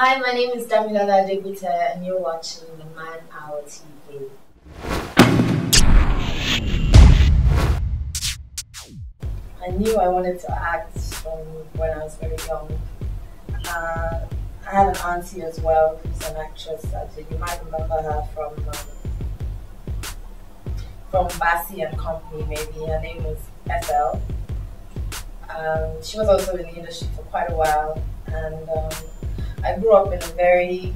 Hi, my name is Damilola Adegbite and you're watching the Man Hour TV. I knew I wanted to act from when I was very young. I have an auntie as well who's an actress. You might remember her from Bassi and Company, maybe. Her name was Ethel. She was also in the industry for quite a while, and I grew up in a very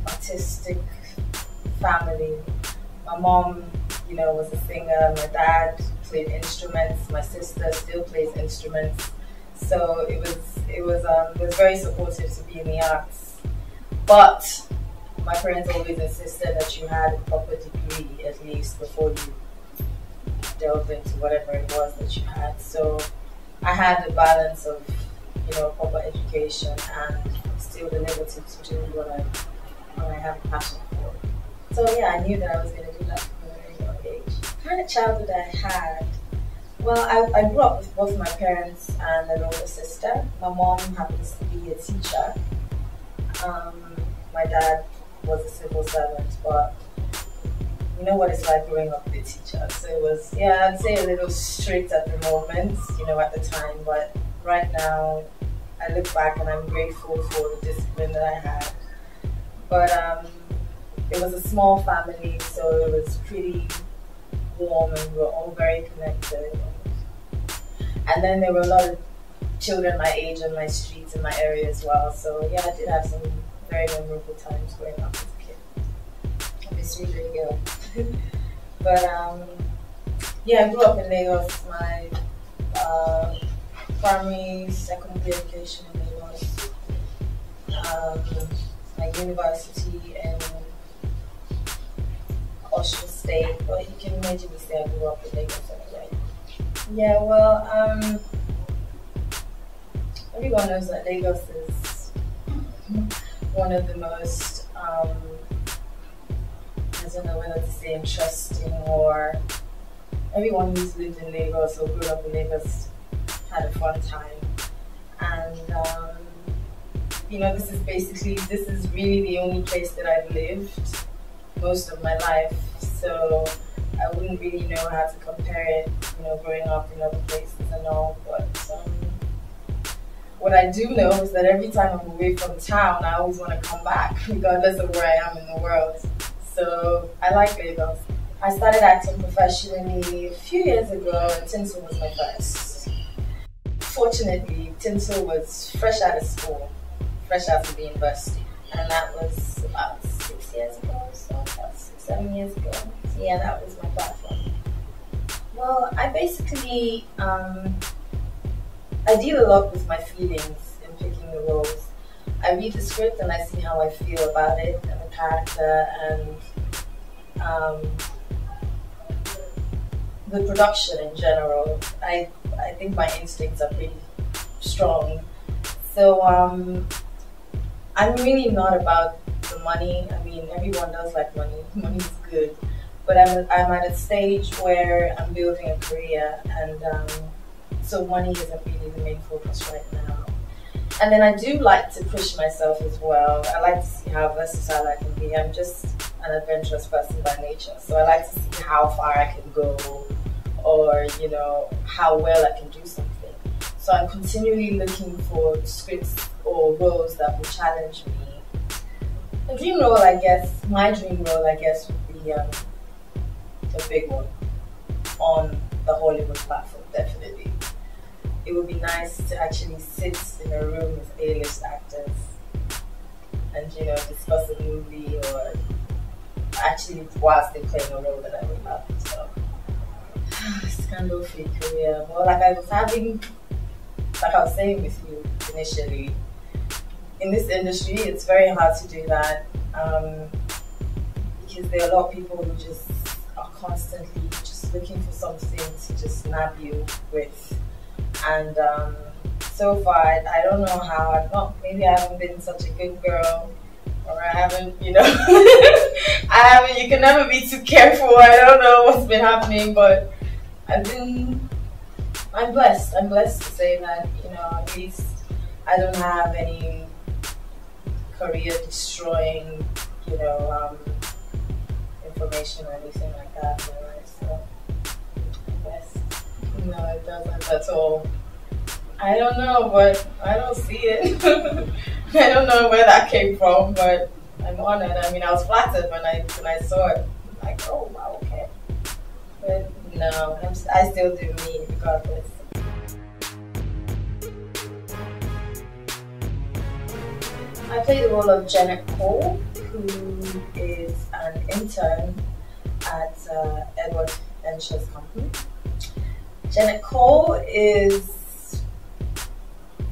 artistic family. My mom, was a singer. My dad played instruments. My sister still plays instruments. So it was very supportive to be in the arts. But my parents always insisted that you had a proper degree at least before you delved into whatever it was that you had. So I had the balance of proper education and still the liberty to do what I have a passion for. So yeah, I knew that I was going to do that from a very young age. The kind of childhood I had, well, I grew up with both my parents and an older sister. My mom happens to be a teacher. My dad was a civil servant, but you know what it's like growing up with a teacher. So it was, I'd say a little strict at the moment, at the time, but right now I look back and I'm grateful for the discipline that I had. But it was a small family, so it was pretty warm and we were all very connected. And then there were a lot of children my age on my streets in my area as well. So yeah, I did have some very memorable times growing up as a kid. I miss really girl. But I grew up in Lagos. My primary, secondary education in Lagos. My university in Osun State. But you can imagine me say I grew up in Lagos anyway. Yeah, well, everyone knows that Lagos is one of the most, I don't know whether to say interesting, or everyone who's lived in Lagos or grew up in Lagos had a fun time. And this is really the only place that I've lived most of my life, so I wouldn't really know how to compare it, growing up in other places and all. But what I do know is that every time I'm away from town, I always want to come back, regardless of where I am in the world. So I like Lagos. I started acting professionally a few years ago, and Tinsel was my first. Fortunately, Tinsel was fresh out of school, fresh out of the university, and that was about 6 years ago, so about 6-7 years ago. So yeah, that was my platform. Well, I basically, I deal a lot with my feelings in picking the roles. I read the script and I see how I feel about it and the character and the production in general. I think my instincts are pretty strong. So I'm really not about the money. I mean, everyone does like money. Money is good. But I'm at a stage where I'm building a career, and so money isn't really the main focus right now. And then I do like to push myself as well. I like to see how versatile I can be. I'm just an adventurous person by nature, so I like to see how far I can go, or how well I can do something. So I'm continually looking for scripts or roles that will challenge me. My dream role, I guess, would be a big one on the Hollywood platform, definitely. It would be nice to actually sit in a room with A-list actors and discuss a movie, or actually whilst they're playing a role that I would love. So scandal-free career. Well, like I was saying with you initially, in this industry it's very hard to do that, because there are a lot of people who just are constantly just looking for something to just nab you with. And so far, I don't know how. Maybe I haven't been such a good girl, or I haven't, You can never be too careful. I don't know what's been happening, but I'm blessed. I'm blessed to say that, at least I don't have any career destroying, information or anything like that. So I guess no, it doesn't at all. I don't know, but I don't see it. I don't know where that came from, but I'm honored. I mean, I was flattered when I saw it. Like, oh wow, okay. But no, I still do me regardless. I play the role of Janet Cole, who is an intern at Edward Ventures company. Janet Cole is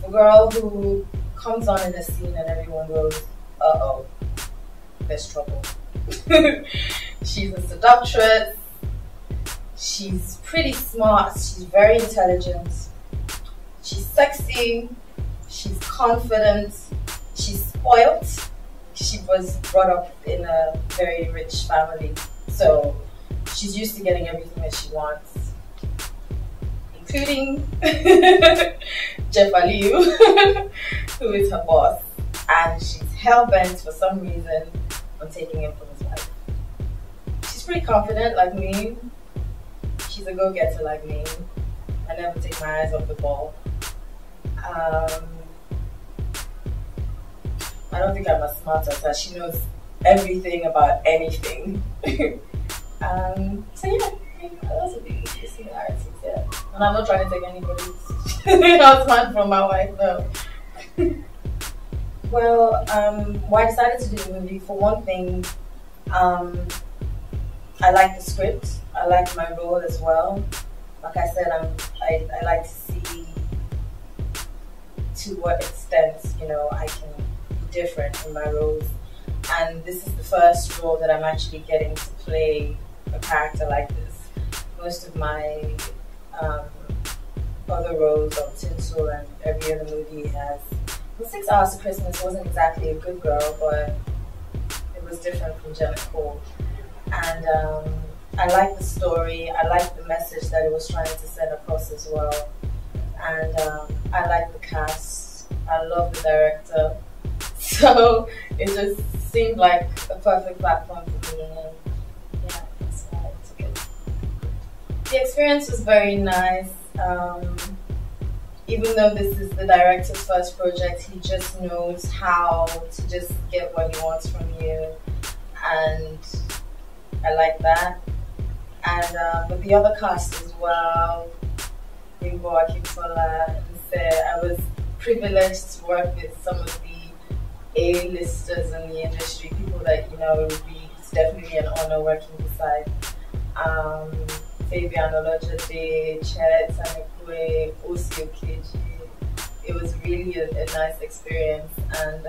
a girl who comes on in the scene and everyone goes, uh-oh, there's trouble. She's a seductress. She's pretty smart. She's very intelligent. She's sexy. She's confident. She's spoiled. She was brought up in a very rich family. So she's used to getting everything that she wants, including Jeff Aliu, who is her boss. And she's hell-bent for some reason on taking him from his wife. She's pretty confident like me. She's a go-getter like me. I never take my eyes off the ball. I don't think I'm as smart as her. She knows everything about anything. So yeah, those are the similarities, yeah. And I'm not trying to take anybody's husband from my wife, no. Well, why I decided to do the movie, for one thing, I like the script. I like my role as well. Like I said, I like to see to what extent, I can be different in my roles. And this is the first role that I'm actually getting to play a character like this. Most of my other roles on Tinsel and every other movie has, 6 Hours of Christmas wasn't exactly a good girl, but it was different from Janet Cole. And I like the story, I like the message that it was trying to send across as well. And I like the cast, I love the director. So it just seemed like a perfect platform for me, and yeah, that's why I took it. The experience was very nice. Even though this is the director's first project, he just knows how to just get what he wants from you, and I like that. And with the other cast as well, Bimbo Akintola, I was privileged to work with some of the A-listers in the industry, people that, it's definitely an honor working beside. Fabian Olojade, Chet Sanekwe, Osi Okeji. It was really a nice experience, and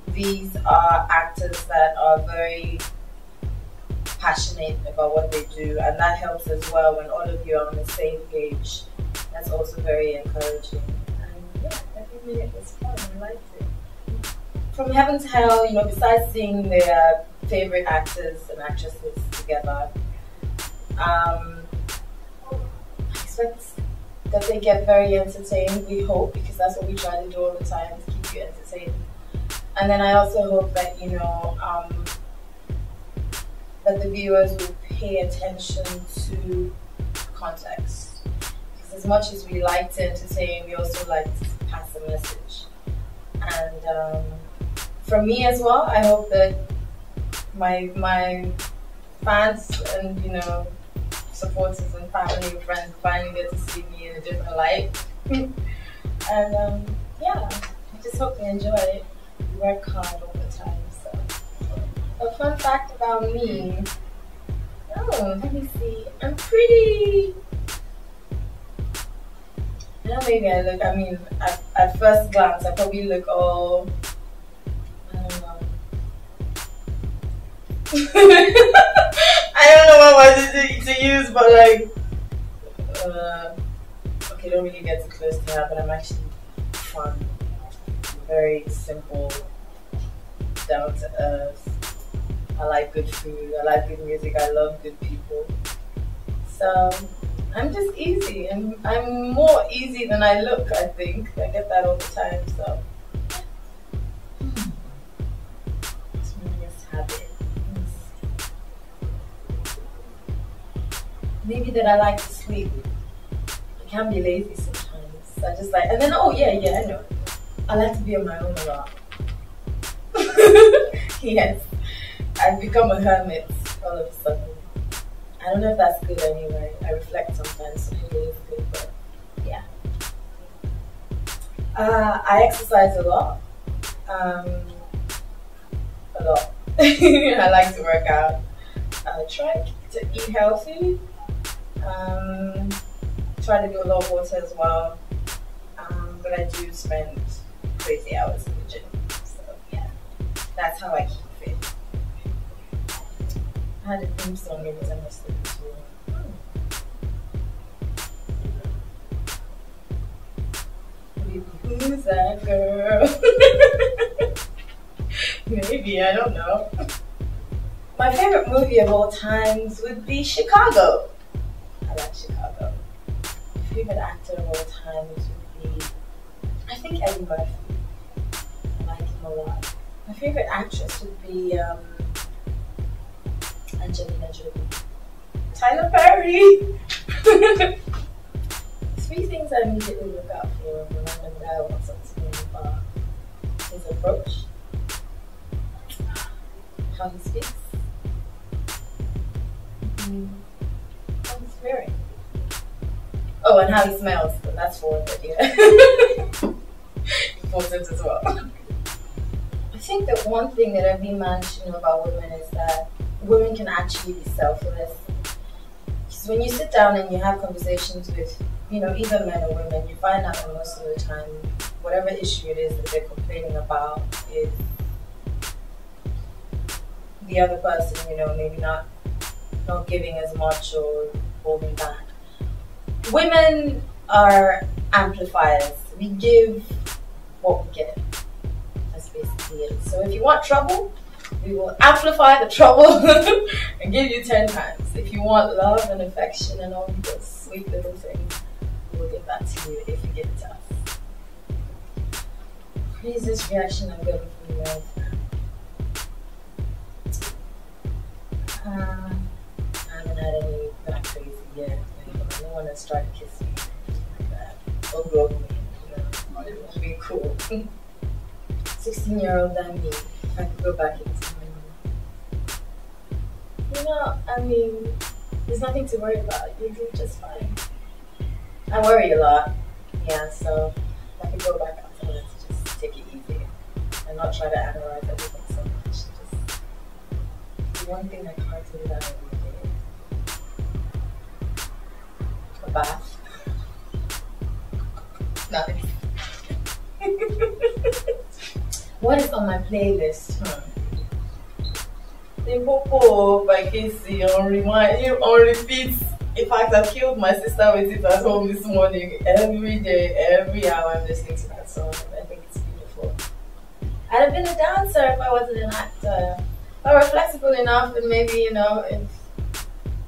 these are actors that are very passionate about what they do, and that helps as well when all of you are on the same page. That's also very encouraging. And yeah, definitely it was fun. I liked it. From Heaven to Hell, besides seeing their favorite actors and actresses together, I expect that they get very entertained, we hope, because that's what we try to do all the time, to keep you entertained. And then I also hope that, that the viewers will pay attention to context. Because as much as we like to entertain, we also like to pass a message. And from me as well, I hope that my fans and, supporters and family and friends finally get to see me in a different light. And yeah, I just hope they enjoy it. We work hard all the time. So a fun fact about me, let me see, I'm pretty, maybe at first glance I probably look all, I don't know. I don't know what word to use, but okay, don't really get too close to her, but I'm actually fun, very simple, down to earth. I like good food, I like good music, I love good people. So I'm just easy, and I'm more easy than I look, I think. I get that all the time, so maybe that I like to sleep. I can be lazy sometimes. I just like, and then, oh yeah, I know. I like to be on my own a lot. Yes, I've become a hermit all of a sudden. I don't know if that's good anyway. I reflect sometimes, so maybe it's good, but yeah. I exercise a lot. A lot. I like to work out. I try to eat healthy. Try to do a lot of water as well. But I do spend crazy hours in the gym. So yeah, that's how I keep fit. I had a theme song every time I sleep too. Who's that girl? Maybe, I don't know. My favorite movie of all times would be Chicago. I like Chicago. My favorite actor of all times would be, I think, Eddie Murphy. I like him a lot. My favorite actress would be Angelina Jolie. Tyler Perry! 3 things I immediately look out for when I'm in the guy wants something in the bar. His approach, how he speaks, how he's wearing. Oh, and how he smells, but that's for it, yeah. Important as well. I think that one thing that I've been managed to know about women is that women can actually be selfless. Because when you sit down and you have conversations with, either men or women, you find out that most of the time, whatever issue it is that they're complaining about is the other person, maybe not giving as much or holding back. Women are amplifiers. We give what we get. That's basically it. So if you want trouble, we will amplify the trouble and give you 10 times. If you want love and affection and all those sweet little things, we will give that to you if you give it to us. Craziest reaction I'm getting from you guys. I haven't had any that crazy yet. No one has started kissing me or anything like that. Or broke me. It would be cool. 16-year-old Dami, if I could go back in time. There's nothing to worry about. You're doing just fine. I worry a lot. Yeah, so if I could go back out to just take it easy and not try to analyze everything so much. Just the one thing I can't do without every day. A bath. Nothing. What is on my playlist? Limpopo by Casey on repeat. In fact, I killed my sister with it at home this morning. Every day, every hour, I'm listening to that song. I think it's beautiful. I'd have been a dancer if I wasn't an actor. If I were flexible enough, and maybe, if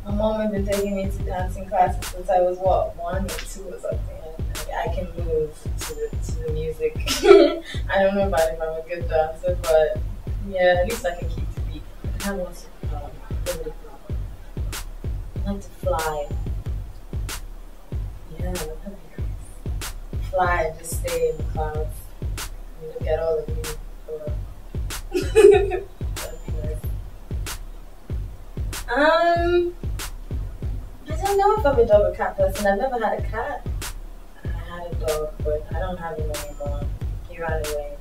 my mom had been taking me to dancing classes since I was, 1 or 2 or something. I can move to the music. I don't know about if I'm a good dancer, but yeah, at least I can keep the beat. I want to I like to fly. Yeah, that'd be nice. Fly and just stay in the clouds and look at all of you. That'd be nice. I don't know if I'm a dog or cat person. I've never had a cat. I had a dog, but I don't have him anymore. He ran away.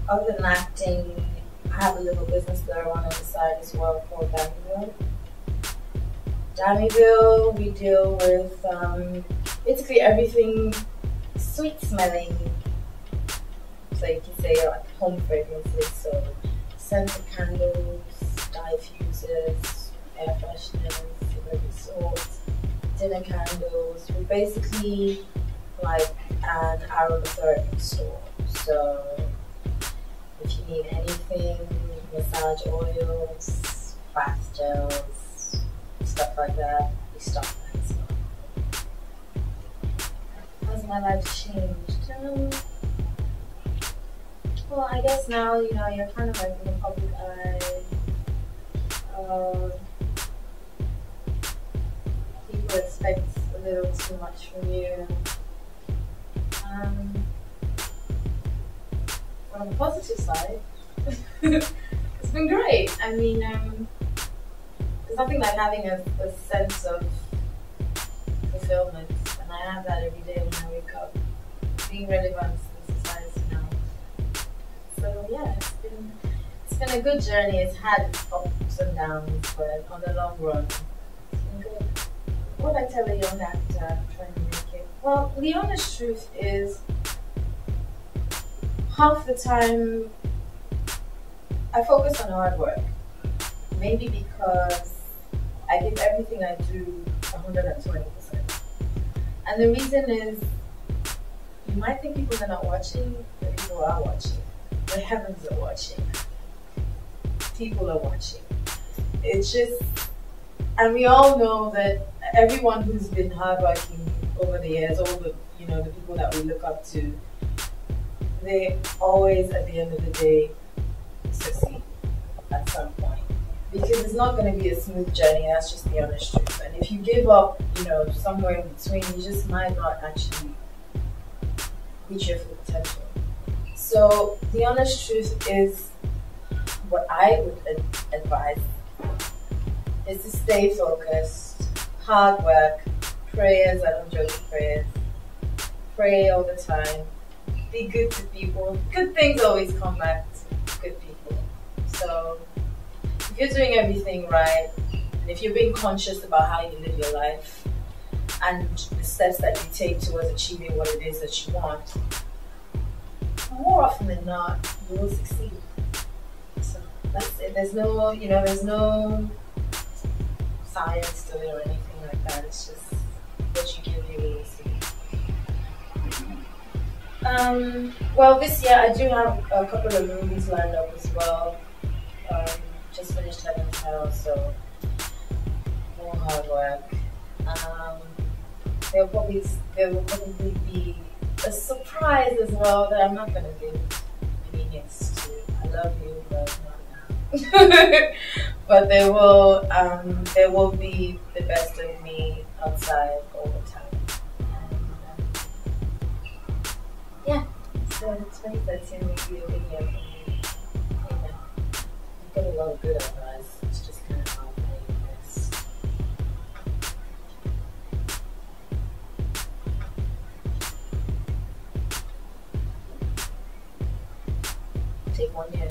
Other than acting, I have a little business that I run on the side as well called Damilola. Damilola, we deal with basically everything sweet smelling. So you can say like home fragrances, so scented candles, diffusers, air fresheners, cigarette salts, dinner candles. We're basically like an aromatherapy store. So if you need anything, massage oils, bath gels, stuff like that, we stock that as well. How's my life changed? Well, I guess now, you're kind of like in the public eye. Uh, People expect a little too much from you. Um, but on the positive side, it's been great. I mean, there's nothing like having a sense of fulfillment, and I have that every day when I wake up, being relevant to society now. So yeah, it's been a good journey. It's had its ups and downs, but on the long run, it's been good. What would I tell a young actor trying to make it? Well, the honest truth is, half the time I focus on hard work. Maybe because I give everything I do 120%. And the reason is, you might think people are not watching, but people are watching. The heavens are watching. People are watching. It's just, and we all know that everyone who's been hardworking over the years, all the the people that we look up to, they always at the end of the day succeed at some point. Because it's not going to be a smooth journey, that's just the honest truth. And if you give up, somewhere in between, you just might not actually reach your full potential. So the honest truth is, what I would advise is to stay focused, hard work, prayers, I don't joke with prayers, pray all the time, be good to people. Good things always come back to good people. So if you're doing everything right, and if you're being conscious about how you live your life and the steps that you take towards achieving what it is that you want, more often than not, you will succeed. So that's it. There's no, there's no science to it or anything like that. It's just what you give, you will see. Well, this year I do have a couple of movies lined up as well. Just finished Heaven's Hell, so more hard work. There will probably be a surprise as well that I'm not going to give any hints to. I love you, but not now. But there will be the best of me outside all the time. Yeah, so 2013 will be a big year for me. I've got a lot of good advice. It's just kind of hard playing this. Take one year.